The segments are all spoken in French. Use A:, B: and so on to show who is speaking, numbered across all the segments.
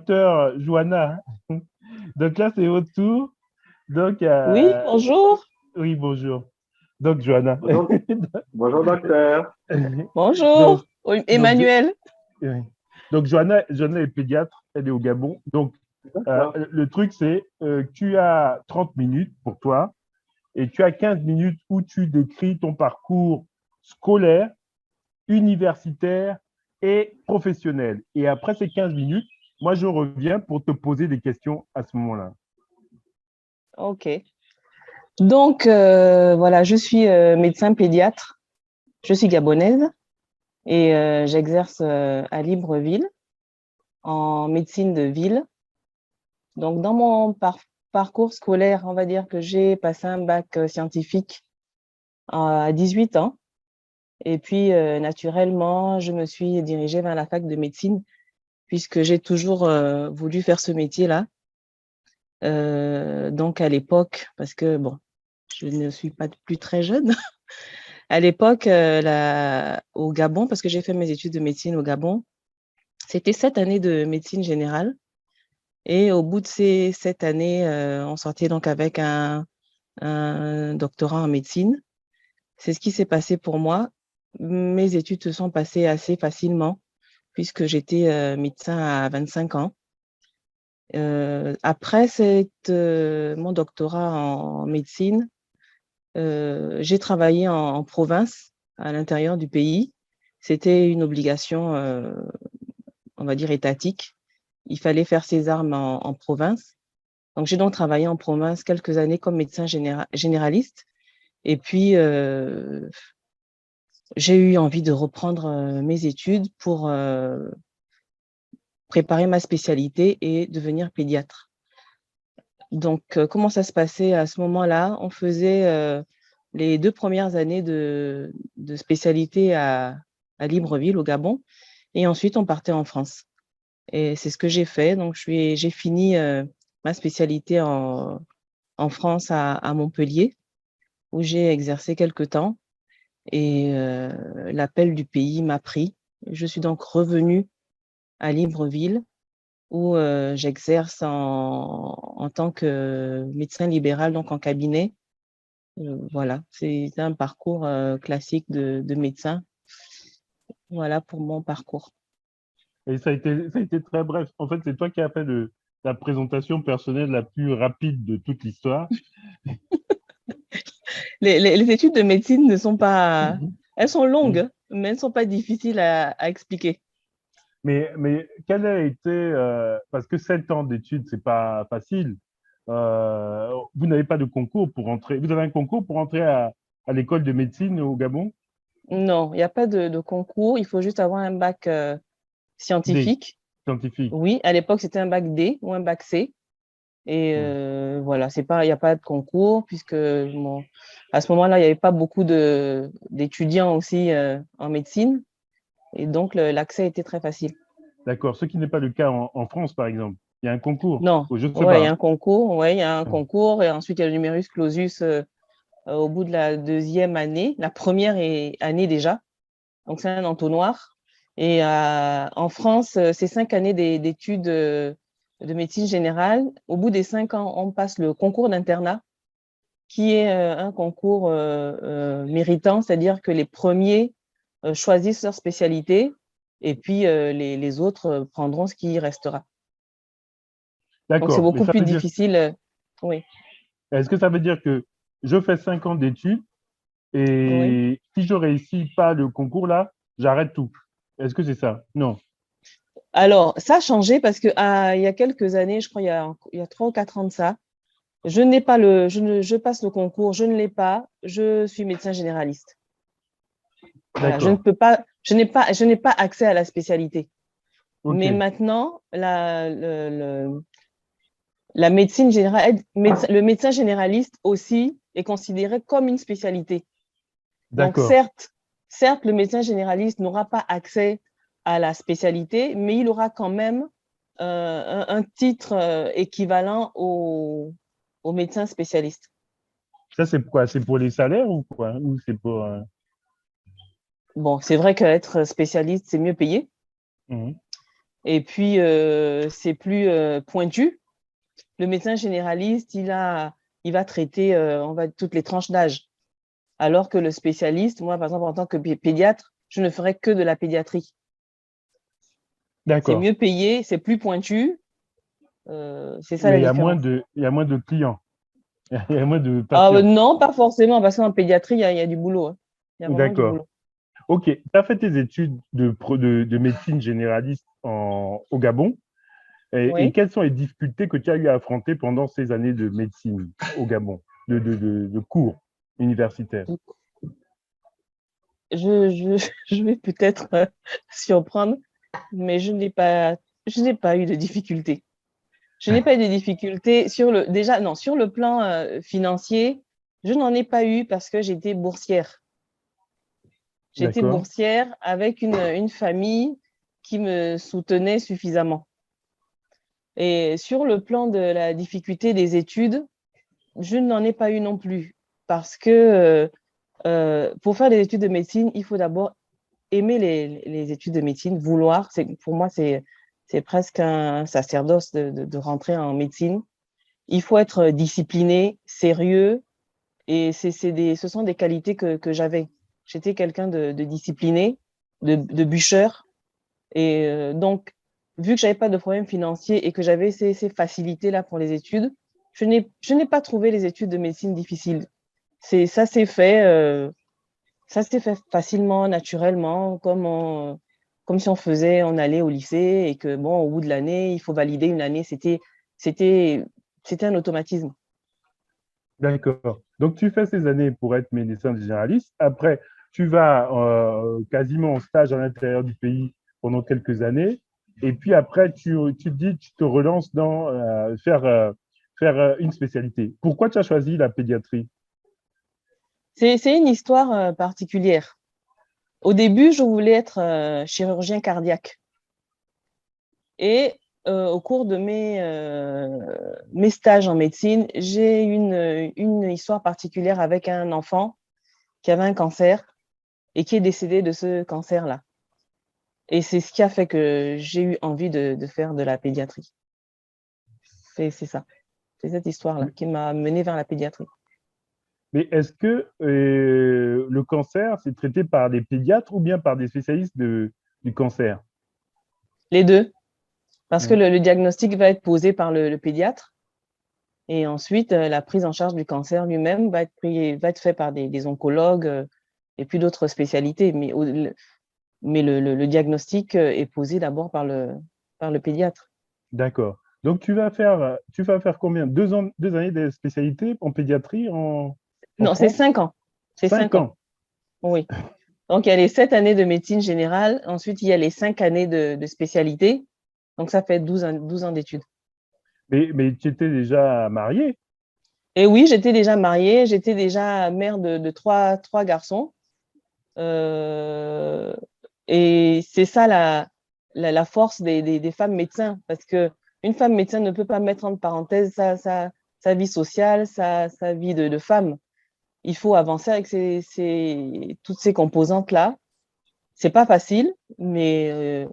A: docteur Johanna. Donc là, c'est votre tour. Donc,
B: Oui, bonjour.
A: oui, bonjour. Donc, Johanna.
C: Bonjour, bonjour docteur.
A: Donc,
B: Bonjour. Oui,
A: donc,
B: Emmanuel.
A: oui. Donc, Johanna est pédiatre, elle est au Gabon. Donc,
C: D'accord.
A: le truc, c'est tu as 30 minutes pour toi et tu as 15 minutes où tu décris ton parcours scolaire, universitaire et professionnel. Et après ces 15 minutes, moi, je reviens pour te poser des questions à ce moment-là.
B: OK. Donc, voilà, je suis médecin pédiatre. Je suis gabonaise et j'exerce à Libreville en médecine de ville. Donc, dans mon parcours scolaire, on va dire que j'ai passé un bac scientifique à 18 ans. Et puis, naturellement, je me suis dirigée vers la fac de médecine puisque j'ai toujours voulu faire ce métier-là. Donc, à l'époque, parce que, bon, je ne suis pas plus très jeune, à l'époque, au Gabon, parce que j'ai fait mes études de médecine au Gabon, c'était 7 années de médecine générale. Et au bout de ces 7 années, on sortait donc avec un doctorat en médecine. C'est ce qui s'est passé pour moi. Mes études se sont passées assez facilement puisque j'étais médecin à 25 ans. Après mon doctorat en médecine, j'ai travaillé en province, à l'intérieur du pays. C'était une obligation, on va dire, étatique. Il fallait faire ses armes en province. Donc, j'ai donc travaillé en province quelques années comme médecin généraliste. Et puis, j'ai eu envie de reprendre mes études pour préparer ma spécialité et devenir pédiatre. Donc, comment ça se passait à ce moment-là? On faisait les 2 premières années de spécialité à Libreville, au Gabon, et ensuite on partait en France. Et c'est ce que j'ai fait. Donc, j'ai fini ma spécialité en France à Montpellier, où j'ai exercé quelque temps. Et l'appel du pays m'a pris. Je suis donc revenue à Libreville, où j'exerce en tant que médecin libéral, donc en cabinet. Voilà, c'est un parcours classique de médecin. Voilà pour mon parcours.
A: Et ça a été très bref. En fait, c'est toi qui as fait la présentation personnelle la plus rapide de toute l'histoire.
B: Les études de médecine ne sont pas...
A: Mhm.
B: Elles sont
A: Mhm.
B: longues, mais elles ne sont pas difficiles à expliquer.
A: Mais quel a été, parce que 7 ans d'études, c'est pas facile. Vous n'avez pas de concours pour entrer. Vous avez un concours pour entrer à l'école de médecine au Gabon?
B: Non, il n'y a pas de concours. Il faut juste avoir un bac
A: Des
B: scientifique.
A: scientifiques.
B: Oui, à l'époque, c'était un bac D ou un bac C. Et
A: Mhm.
B: voilà, il n'y a pas de concours puisque bon, à ce moment-là, il n'y avait pas beaucoup d'étudiants aussi en médecine. Et donc, l'accès était très facile.
A: D'accord. Ce qui n'est pas le cas en France, par exemple. Il y a un concours.
B: Non,
A: Oh, je ne sais
B: ouais, il y a
A: pas.
B: un concours, ouais, il y a un
A: Hein.
B: concours. Et ensuite, il y a le numerus clausus au bout de la deuxième année. La première année déjà. Donc, c'est un entonnoir. Et en France, c'est 5 années d'études de médecine générale. Au bout des 5 ans, on passe le concours d'internat, qui est un concours méritant, c'est-à-dire que les premiers choisissent leur spécialité et puis les autres prendront ce qui restera. Donc, c'est
A: D'accord. Mais
B: beaucoup
A: ça
B: plus
A: veut dire,
B: difficile. Oui,
A: est-ce que ça veut dire que je fais 5 ans d'études
B: oui.
A: et si je réussis pas le concours là, j'arrête tout? Est-ce que c'est ça? Non.
B: Alors, ça a changé parce que il y a quelques années, je crois il y a 3 ou 4 ans de ça, je passe le concours, je ne l'ai pas, je suis médecin généraliste. Voilà, je ne
A: D'accord.
B: peux pas, je n'ai pas accès à la spécialité. Mais
A: OK.
B: maintenant, la médecine générale, le médecin généraliste aussi est considéré comme une spécialité. Donc,
A: D'accord.
B: certes, le médecin généraliste n'aura pas accès à la spécialité, mais il aura quand même un titre équivalent au médecin spécialiste.
A: Ça, c'est quoi? C'est pour les salaires ou quoi? Ou c'est pour.
B: Bon, c'est vrai qu'être spécialiste, c'est mieux payé.
A: Mhm.
B: Et puis, c'est plus pointu. Le médecin généraliste, il va traiter toutes les tranches d'âge. Alors que le spécialiste, moi, par exemple, en tant que pédiatre, je ne ferai que de la pédiatrie. C'est
A: D'accord.
B: mieux payé, c'est plus pointu. C'est ça
A: Mais
B: la différence.
A: il y a moins de clients. Il y a moins de patients.
B: Non, pas forcément, parce qu'en pédiatrie, il y a du boulot. Hein. Il y a vraiment du
A: D'accord.
B: boulot.
A: Ok. Tu as fait tes études de médecine généraliste au Gabon. Et
B: Oui.
A: quelles sont les difficultés que tu as eu à affronter pendant ces années de médecine au Gabon, de cours universitaires?
B: Je vais peut-être surprendre, mais je n'ai pas eu de difficultés. Je n'ai pas eu de difficultés sur sur le plan financier, je n'en ai pas eu parce que j'étais boursière. J'étais
A: D'accord.
B: boursière avec une famille qui me soutenait suffisamment. Et sur le plan de la difficulté des études, je n'en ai pas eu non plus parce que pour faire des études de médecine, il faut d'abord aimer les études de médecine, vouloir. Pour moi, c'est presque un sacerdoce de rentrer en médecine. Il faut être discipliné, sérieux, et ce sont des qualités que j'avais. J'étais quelqu'un de discipliné, de bûcheur, et donc, vu que j'avais pas de problème financier et que j'avais ces facilités-là pour les études, je n'ai pas trouvé les études de médecine difficiles. Ça ça s'est fait facilement, naturellement, comme si on allait au lycée et que, bon, au bout de l'année, il faut valider une année. C'était, c'était un automatisme.
A: D'accord. Donc, tu fais ces années pour être médecin généraliste. Après, tu vas quasiment en stage à l'intérieur du pays pendant quelques années. Et puis après, tu te dis, tu te relances dans faire une spécialité. Pourquoi tu as choisi la pédiatrie?
B: C'est une histoire particulière. Au début, je voulais être chirurgien cardiaque. Et au cours de mes stages en médecine, j'ai eu une histoire particulière avec un enfant qui avait un cancer et qui est décédé de ce cancer-là. Et c'est ce qui a fait que j'ai eu envie de faire de la pédiatrie. C'est ça. C'est cette histoire-là qui m'a menée vers la pédiatrie.
A: Mais est-ce que le cancer, c'est traité par des pédiatres ou bien par des spécialistes du cancer?
B: Les deux, parce que
A: Mm.
B: le diagnostic va être posé par le pédiatre et ensuite la prise en charge du cancer lui-même va être fait par des oncologues et puis d'autres spécialités. Mais le diagnostic est posé d'abord par le pédiatre.
A: D'accord. Donc, tu vas faire combien? 2 ans, 2 années de spécialité en pédiatrie en
B: Non, c'est
A: France?
B: 5 ans. C'est
A: Cinq
B: 5 ans,
A: ans.
B: oui. Donc, il y a les 7 années de médecine générale. Ensuite, il y a les 5 années de spécialité. Donc, ça fait 12 ans d'études.
A: Mais tu étais déjà marié?
B: Et oui, j'étais déjà mariée. J'étais déjà mère de trois garçons. Euh, et c'est ça la force des femmes médecins. Parce qu'une femme médecin ne peut pas mettre entre parenthèses sa vie sociale, sa vie de femme. Il faut avancer avec toutes ces composantes-là. C'est pas facile, mais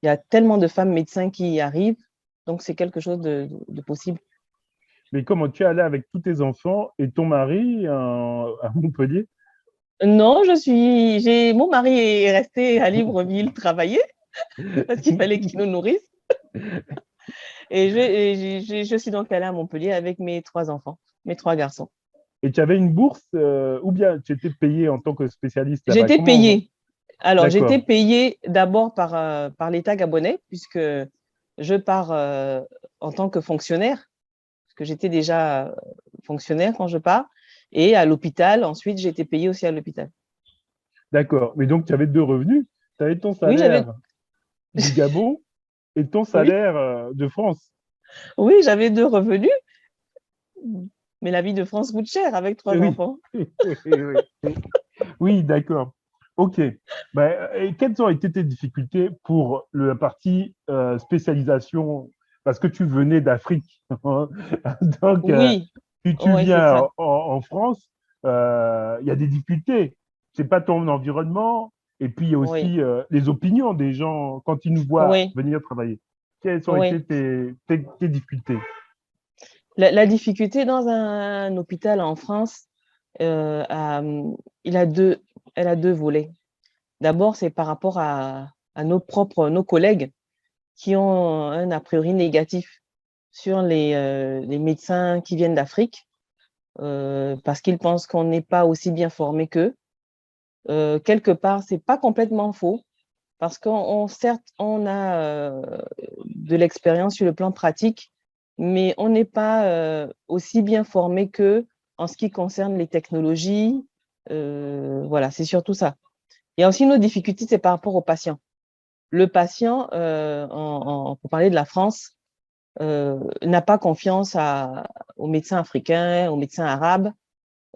B: il y a tellement de femmes médecins qui y arrivent, donc c'est quelque chose de possible.
A: Mais comment tu es allé avec tous tes enfants et ton mari à Montpellier?
B: Non, mon mari est resté à Libreville travailler parce qu'il fallait qu'il nous nourrisse. Je suis donc allée à Montpellier avec mes 3 enfants, mes 3 garçons.
A: Et tu avais une bourse ou bien tu étais payé en tant que spécialiste là-bas?
B: J'étais
A: Comment?
B: payée. Alors, j'étais
A: D'accord.
B: payée d'abord par l'État gabonais, puisque je pars en tant que fonctionnaire, parce que j'étais déjà fonctionnaire quand je pars, et à l'hôpital. Ensuite, j'ai été payée aussi à l'hôpital.
A: D'accord. Mais donc, tu avais deux revenus. Tu avais ton
B: Oui,
A: salaire du Gabon et ton
B: oui,
A: salaire de France.
B: oui, j'avais 2 revenus, mais la vie de France coûte cher avec trois
A: Oui,
B: enfants.
A: oui, oui. Oui, d'accord. OK. Ben, et quelles ont été tes difficultés pour la partie spécialisation? Parce que tu venais d'Afrique. Donc,
B: Oui,
A: si tu
B: oui, c'est
A: viens
B: ça.
A: en France, il y a des difficultés. C'est pas ton environnement. Et puis, il y a
B: Oui,
A: aussi les opinions des gens quand ils nous voient
B: oui,
A: venir travailler. Quelles ont
B: oui.
A: été tes difficultés?
B: La difficulté dans un hôpital en France, il a elle a deux volets. D'abord, c'est par rapport à nos collègues qui ont un a priori négatif sur les médecins qui viennent d'Afrique, parce qu'ils pensent qu'on n'est pas aussi bien formés qu'eux. Quelque part, c'est pas complètement faux, parce certes, on a de l'expérience sur le plan pratique, mais on n'est pas aussi bien formé qu'eux en ce qui concerne les technologies. Voilà, c'est surtout ça. Il y a aussi une autre difficulté, c'est par rapport au patient. Le patient, pour parler de la France, n'a pas confiance aux médecins africains, aux médecins arabes.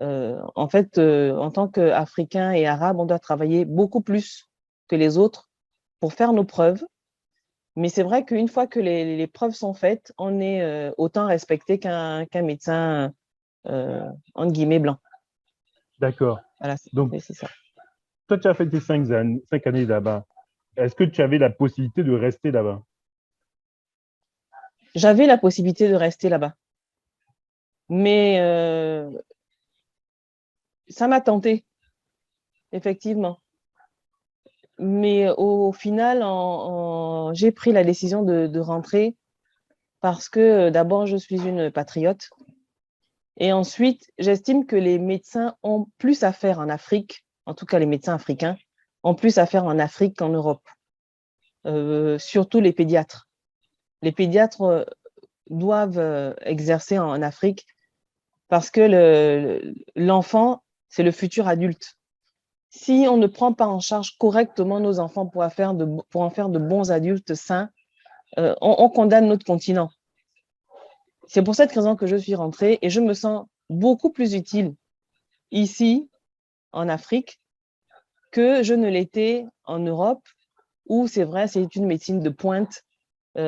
B: En fait, en tant qu'Africains et Arabes, on doit travailler beaucoup plus que les autres pour faire nos preuves. Mais c'est vrai qu'une fois que les preuves sont faites, on est autant respecté qu'un médecin, entre guillemets, blanc.
A: D'accord.
B: Voilà,
A: Donc,
B: c'est ça.
A: toi, tu as fait tes 5 années là-bas. Est-ce que tu avais la possibilité de rester là-bas?
B: J'avais la possibilité de rester là-bas. Mais ça m'a tenté, effectivement. Mais au final, j'ai pris la décision de rentrer parce que d'abord, je suis une patriote. Et ensuite, j'estime que les médecins ont plus à faire en Afrique, en tout cas les médecins africains, ont plus à faire en Afrique qu'en Europe, surtout les pédiatres. Les pédiatres doivent exercer en Afrique parce que l'enfant, c'est le futur adulte. Si on ne prend pas en charge correctement nos enfants pour en faire de bons adultes sains, on condamne notre continent. C'est pour cette raison que je suis rentrée et je me sens beaucoup plus utile ici, en Afrique, que je ne l'étais en Europe, où c'est vrai, c'est une médecine de pointe, où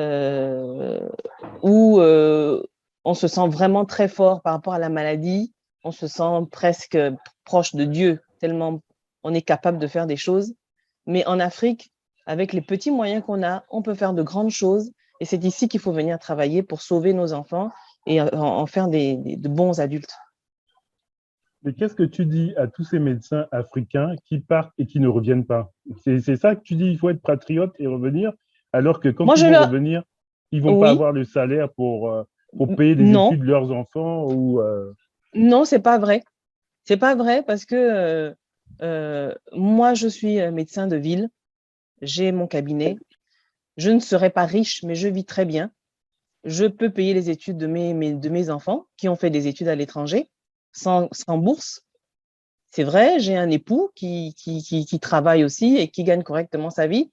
B: on se sent vraiment très fort par rapport à la maladie, on se sent presque proche de Dieu, tellement on est capable de faire des choses. Mais en Afrique, avec les petits moyens qu'on a, on peut faire de grandes choses. Et c'est ici qu'il faut venir travailler pour sauver nos enfants et en faire de bons adultes.
A: Mais qu'est-ce que tu dis à tous ces médecins africains qui partent et qui ne reviennent pas? C'est ça que tu dis, il faut être patriote et revenir, alors que quand
B: Moi,
A: ils
B: je
A: vont
B: leur...
A: revenir, ils vont pas
B: Oui,
A: avoir le salaire pour payer les
B: non,
A: études de leurs enfants ou
B: non, c'est pas vrai. C'est pas vrai parce que moi, je suis médecin de ville, j'ai mon cabinet. Je ne serai pas riche, mais je vis très bien. Je peux payer les études de mes enfants qui ont fait des études à l'étranger sans bourse. C'est vrai, j'ai un époux qui travaille aussi et qui gagne correctement sa vie,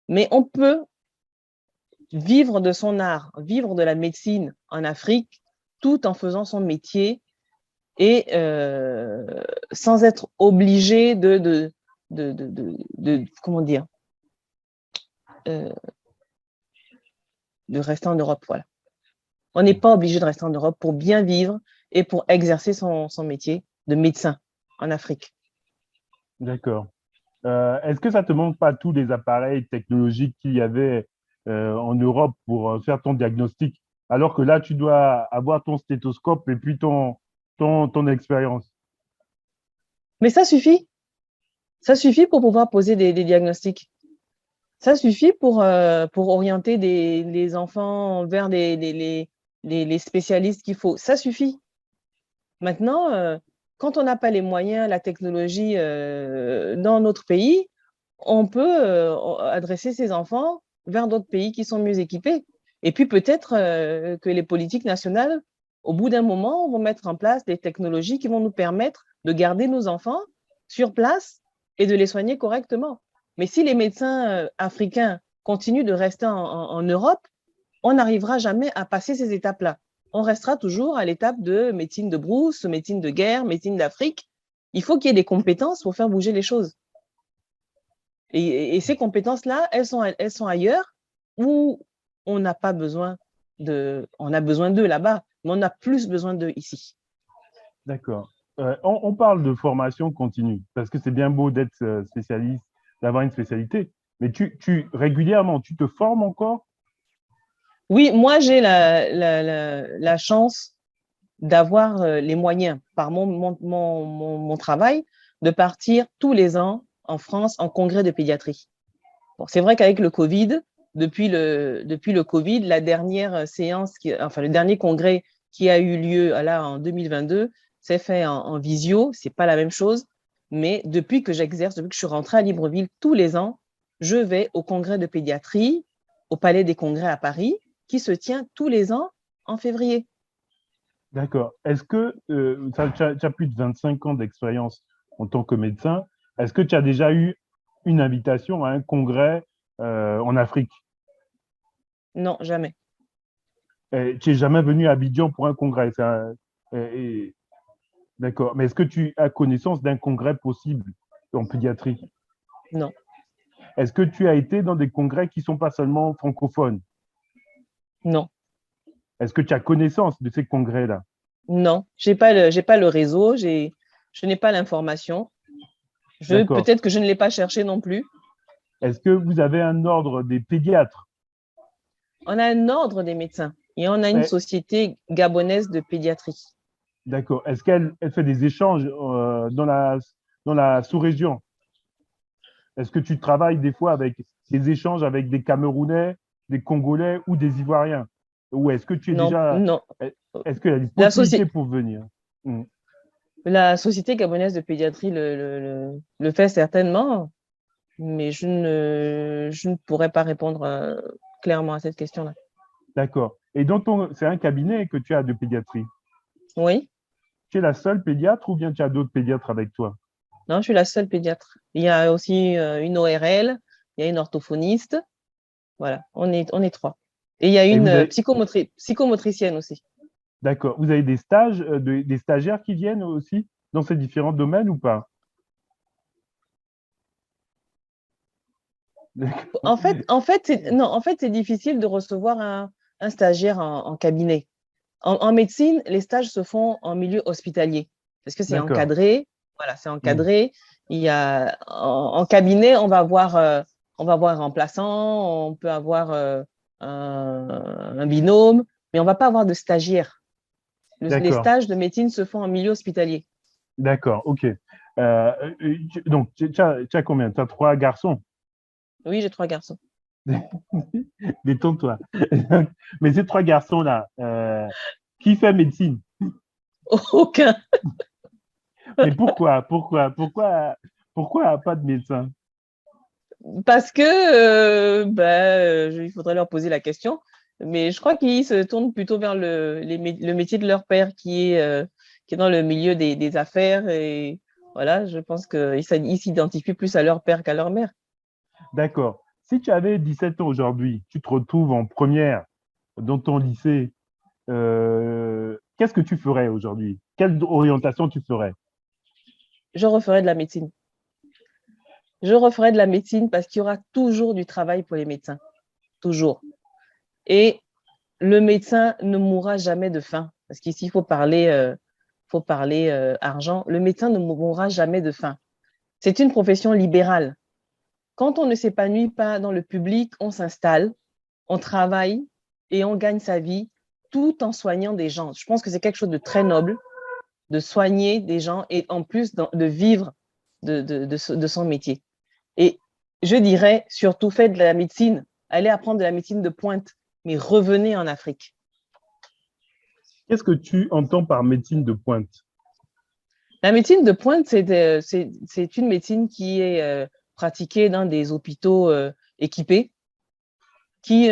B: mais on peut vivre de son art, vivre de la médecine en Afrique tout en faisant son métier et sans être obligé comment dire, euh, de rester en Europe. Voilà. On n'est pas obligé de rester en Europe pour bien vivre et pour exercer son métier de médecin en Afrique.
A: d'accord. Est-ce que ça te manque pas tous les appareils technologiques qu'il y avait en Europe pour faire ton diagnostic, alors que là, tu dois avoir ton stéthoscope et puis ton expérience?
B: Mais ça suffit. Ça suffit pour pouvoir poser des diagnostics. Ça suffit pour orienter les enfants vers les spécialistes qu'il faut. Ça suffit. Maintenant, quand on n'a pas les moyens, la technologie dans notre pays, on peut adresser ces enfants vers d'autres pays qui sont mieux équipés. Et puis peut-être que les politiques nationales, au bout d'un moment, vont mettre en place des technologies qui vont nous permettre de garder nos enfants sur place et de les soigner correctement. Mais si les médecins africains continuent de rester en Europe, on n'arrivera jamais à passer ces étapes-là. On restera toujours à l'étape de médecine de brousse, médecine de guerre, médecine d'Afrique. Il faut qu'il y ait des compétences pour faire bouger les choses. Et ces compétences-là, elles sont ailleurs où on n'a pas besoin on a besoin d'eux là-bas, mais on a plus besoin d'eux ici.
A: D'accord. On parle de formation continue parce que c'est bien beau d'être spécialiste d'avoir une spécialité. Mais régulièrement, tu te formes encore?
B: Oui, moi, j'ai la chance d'avoir les moyens, par mon travail, de partir tous les ans en France en congrès de pédiatrie. Bon, c'est vrai qu'avec le Covid, depuis le Covid, la dernière séance, enfin le dernier congrès qui a eu lieu là en 2022, s'est fait en visio. C'est pas la même chose, mais depuis que j'exerce, depuis que je suis rentrée à Libreville, tous les ans, je vais au congrès de pédiatrie au Palais des Congrès à Paris, qui se tient tous les ans en février.
A: D'accord. Est-ce que tu as plus de 25 ans d'expérience en tant que médecin? Est-ce que tu as déjà eu une invitation à un congrès en Afrique?
B: Non, jamais.
A: Tu n'es jamais venu à Abidjan pour un congrès, d'accord. Mais est-ce que tu as connaissance d'un congrès possible en pédiatrie?
B: Non,
A: Est-ce que tu as été dans des congrès qui ne sont pas seulement francophones?
B: non,
A: Est-ce que tu as connaissance de ces congrès-là?
B: non. J'ai pas le réseau, je n'ai pas l'information.
A: D'accord.
B: Peut-être que je ne l'ai pas cherché non plus.
A: Est-ce que vous avez un ordre des pédiatres?
B: On a un ordre des médecins et on a une
A: Eh,
B: société gabonaise de pédiatrie.
A: d'accord. Est-ce qu'elle fait des échanges dans la sous-région? Est-ce que tu travailles des fois avec des échanges avec des Camerounais, des Congolais ou des Ivoiriens? Ou est-ce que tu es
B: Non,
A: déjà...
B: non.
A: Est-ce qu'il y a des
B: La,
A: possibilités
B: soci-
A: pour venir? Hmm.
B: la société gabonaise de pédiatrie le fait certainement, mais je ne pourrais pas répondre clairement à cette question-là.
A: D'accord. Et c'est un cabinet que tu as de pédiatrie.
B: Oui,
A: Tu es la seule pédiatre ou bien tu as d'autres pédiatres avec toi?
B: non, je suis la seule pédiatre. Il y a aussi une ORL, il y a une orthophoniste. Voilà, on est trois. Et il y a
A: Et
B: une
A: vous avez,
B: psychomotricienne aussi.
A: d'accord. Vous avez des stages, des stagiaires qui viennent aussi dans ces différents domaines ou pas?
B: En fait, c'est difficile de recevoir un stagiaire en cabinet. En médecine, les stages se font en milieu hospitalier parce que c'est
A: D'accord.
B: encadré. Voilà, c'est
A: Hmm.
B: encadré. Il y a en cabinet, on va avoir un remplaçant, on peut avoir un binôme, mais on va pas avoir de stagiaire. Les
A: D'accord.
B: stages de médecine se font en milieu hospitalier.
A: D'accord. OK. Donc, tu as combien? Tu as trois garçons.
B: Oui, j'ai trois garçons.
A: Détends-toi. Mais ces trois garçons-là, qui fait médecine?
B: Aucun.
A: Mais pourquoi pas de médecin?
B: Parce que il faudrait leur poser la question. Mais je crois qu'ils se tournent plutôt vers le métier de leur père qui est dans le milieu des affaires. Et voilà, je pense qu'ils s'identifient plus à leur père qu'à leur mère.
A: D'accord. Si tu avais 17 ans aujourd'hui, tu te retrouves en première dans ton lycée, qu'est-ce que tu ferais aujourd'hui? Quelle orientation tu ferais?
B: Je referais de la médecine. Je referais de la médecine parce qu'il y aura toujours du travail pour les médecins. Toujours. Et le médecin ne mourra jamais de faim. Parce qu'ici, faut parler argent. Le médecin ne mourra jamais de faim. C'est une profession libérale. Quand on ne s'épanouit pas dans le public, on s'installe, on travaille et on gagne sa vie tout en soignant des gens. Je pense que c'est quelque chose de très noble de soigner des gens et en plus de vivre de son métier. Et je dirais surtout faites de la médecine, allez apprendre de la médecine de pointe, mais revenez en Afrique.
A: Qu'est-ce que tu entends par médecine de pointe?
B: La médecine de pointe, c'est une médecine qui est pratiquée dans des hôpitaux équipés, qui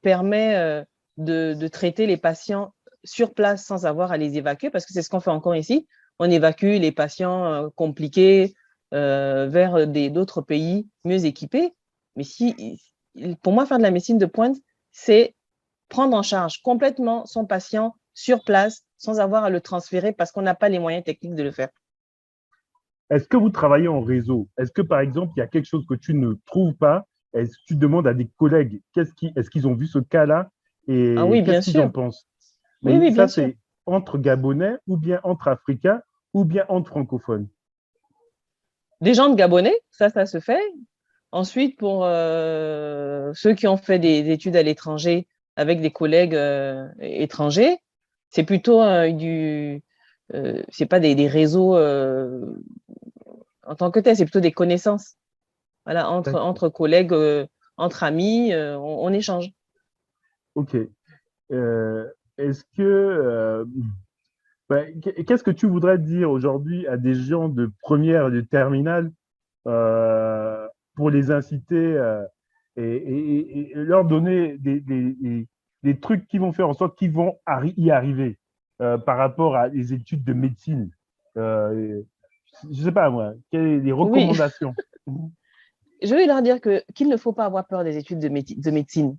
B: permet de traiter les patients sur place sans avoir à les évacuer, parce que c'est ce qu'on fait encore ici. On évacue les patients compliqués vers d'autres pays mieux équipés. Mais pour moi, faire de la médecine de pointe, c'est prendre en charge complètement son patient sur place sans avoir à le transférer parce qu'on n'a pas les moyens techniques de le faire.
A: Est-ce que vous travaillez en réseau? Est-ce que, par exemple, il y a quelque chose que tu ne trouves pas? Est-ce que tu demandes à des collègues, est-ce qu'ils ont vu ce cas-là
B: Ah
A: et
B: oui, bien
A: qu'est-ce qu'ils en
B: sûr.
A: pensent?
B: Oui,
A: Mais
B: oui,
A: ça,
B: bien sûr.
A: c'est entre Gabonais ou bien entre Africains ou bien entre francophones.
B: Des gens de Gabonais, ça se fait. Ensuite, pour ceux qui ont fait des études à l'étranger avec des collègues étrangers, c'est plutôt c'est pas des réseaux en tant que tel, c'est plutôt des connaissances. Voilà, entre collègues, entre amis, on échange.
A: Ok. Est-ce que qu'est-ce que tu voudrais dire aujourd'hui à des gens de première et de terminale euh, pour les inciter et leur donner des trucs qui vont faire en sorte qu'ils vont y arriver par rapport à des études de médecine. Euh, je sais pas moi, quelles sont les
B: Oui,
A: recommandations?
B: je vais leur dire qu'il ne faut pas avoir peur des études de médecine.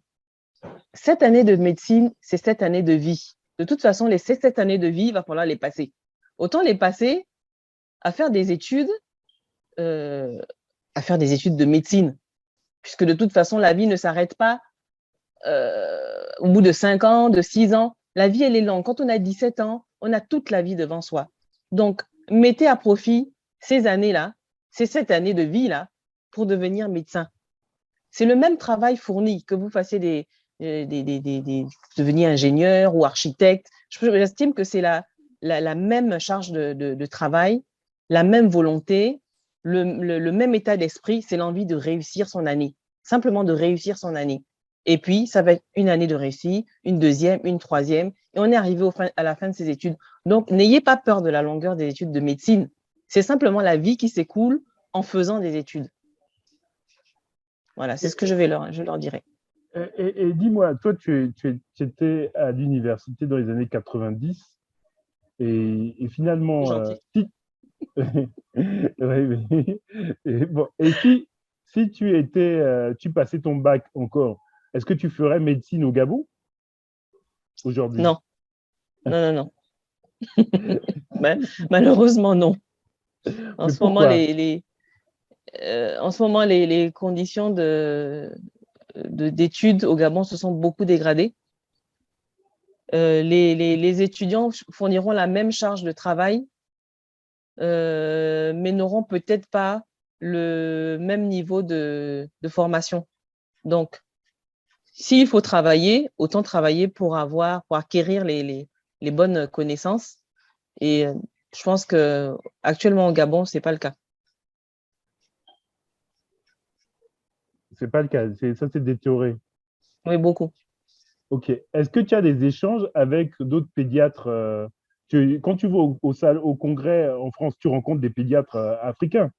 B: Cette année de médecine, c'est 7 années de vie. De toute façon, ces 7 années de vie, il va falloir les passer. Autant les passer à faire des études, euh, de médecine, puisque de toute façon, la vie ne s'arrête pas au bout de 5 ans, de 6 ans. La vie, elle est longue. Quand on a 17 ans, on a toute la vie devant soi. Donc, mettez à profit ces années-là, ces 7 années de vie-là, pour devenir médecin. C'est le même travail fourni que vous fassiez devenir ingénieur ou architecte. J'estime que c'est la même charge de travail, la même volonté, le même état d'esprit, c'est l'envie de réussir son année, simplement de réussir son année. Et puis, ça va être une année de réussite, une deuxième, une troisième, et on est arrivé à la fin de ses études. Donc, n'ayez pas peur de la longueur des études de médecine. C'est simplement la vie qui s'écoule en faisant des études. Voilà, c'est ce que je leur dirais.
A: Et dis-moi, toi, tu étais à l'université dans les années 90 et
B: C'est
A: finalement,
B: gentil.
A: si, ouais, bon, et si tu étais, tu passais ton bac encore, est-ce que tu ferais médecine au Gabon aujourd'hui?
B: Non, non, non, non. Malheureusement, non. En
A: Mais
B: ce moment,
A: pourquoi?
B: les conditions d'études au Gabon se sont beaucoup dégradées. Les étudiants fourniront la même charge de travail, mais n'auront peut-être pas le même niveau de formation. Donc, s'il faut travailler, autant travailler pour acquérir les bonnes connaissances. Et je pense que actuellement au Gabon, c'est pas le cas.
A: C'est pas le cas. Ça, c'est des théories.
B: Oui, beaucoup.
A: Ok. Est-ce que tu as des échanges avec d'autres pédiatres quand tu vas au congrès en France, tu rencontres des pédiatres africains?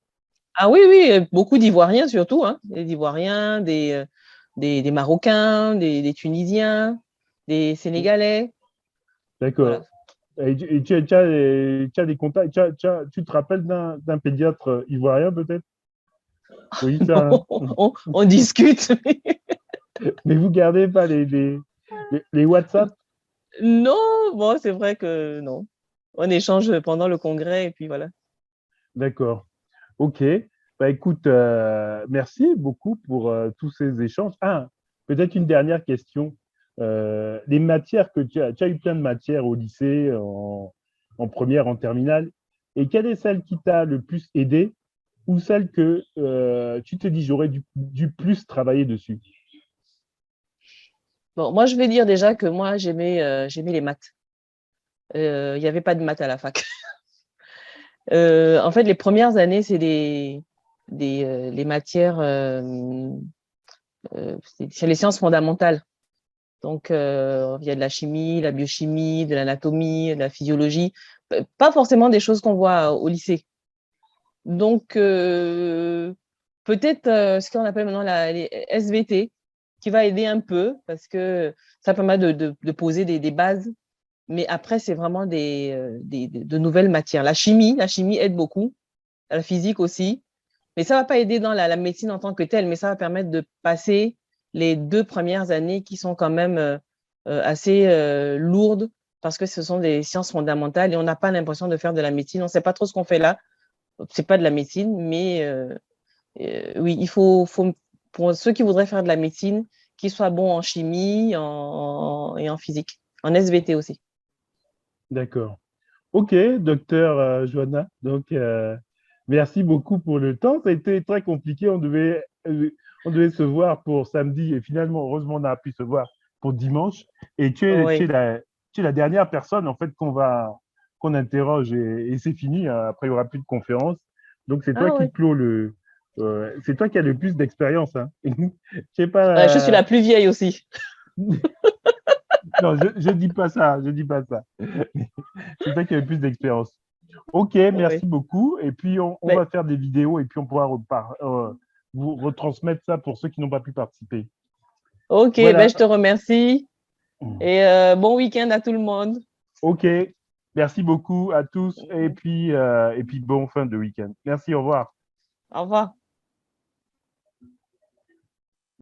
B: Ah oui, oui, beaucoup d'Ivoiriens surtout, hein. Des Ivoiriens, des Marocains, des Tunisiens, des Sénégalais. Voilà.
A: D'accord. Et tu as des contacts, tu te rappelles d'un pédiatre ivoirien peut-être? Oui, ça.
B: On discute.
A: Mais vous gardez pas les WhatsApp?
B: Non, bon, c'est vrai que non. On échange pendant le congrès et puis voilà.
A: D'accord. Ok. Bah, écoute, merci beaucoup pour tous ces échanges. Ah, peut-être une dernière question. Les matières que tu as eu plein de matières au lycée, en première, en terminale. Et quelle est celle qui t'a le plus aidé ou celle que tu te dis j'aurais dû plus travailler dessus?
B: Bon, moi, je vais dire déjà que moi, j'aimais les maths. Il n'y avait pas de maths à la fac. En fait, les premières années, c'est les matières, c'est les sciences fondamentales. Donc, il y a de la chimie, la biochimie, de l'anatomie, de la physiologie. Pas forcément des choses qu'on voit au lycée. Donc, peut-être ce qu'on appelle maintenant les SVT, qui va aider un peu parce que ça permet de poser des bases. Mais après, c'est vraiment de nouvelles matières. La chimie aide beaucoup, la physique aussi. Mais ça ne va pas aider dans la médecine en tant que telle, mais ça va permettre de passer les 2 premières années qui sont quand même assez lourdes parce que ce sont des sciences fondamentales et on n'a pas l'impression de faire de la médecine. On ne sait pas trop ce qu'on fait là. C'est pas de la médecine, mais oui, pour ceux qui voudraient faire de la médecine, qu'ils soient bons en chimie et en physique, en SVT aussi.
A: D'accord. Ok, docteur Joanna. Donc, Merci beaucoup pour le temps. Ça a été très compliqué. On devait se voir pour samedi et finalement, heureusement, on a pu se voir pour dimanche. Et
B: Oui.
A: tu es la dernière personne en fait qu'on interroge et c'est fini. Après, il n'y aura plus de conférence. Donc, c'est toi
B: Ah
A: qui
B: oui.
A: clôt c'est toi qui as le plus d'expérience. Hein. Je sais
B: Je suis
A: pas.
B: la plus vieille aussi.
A: Non, je dis pas ça. Je dis pas ça. C'est toi qui as le plus d'expérience. Ok,
B: Oui.
A: merci beaucoup. Et puis, on
B: Mais,
A: va faire des vidéos et puis on pourra vous retransmettre ça pour ceux qui n'ont pas pu participer.
B: ok, ben,
A: Voilà.
B: je te remercie et bon week-end à tout le monde.
A: Ok. Merci beaucoup à tous et puis bon fin de week-end. Merci, au revoir.
B: Au revoir.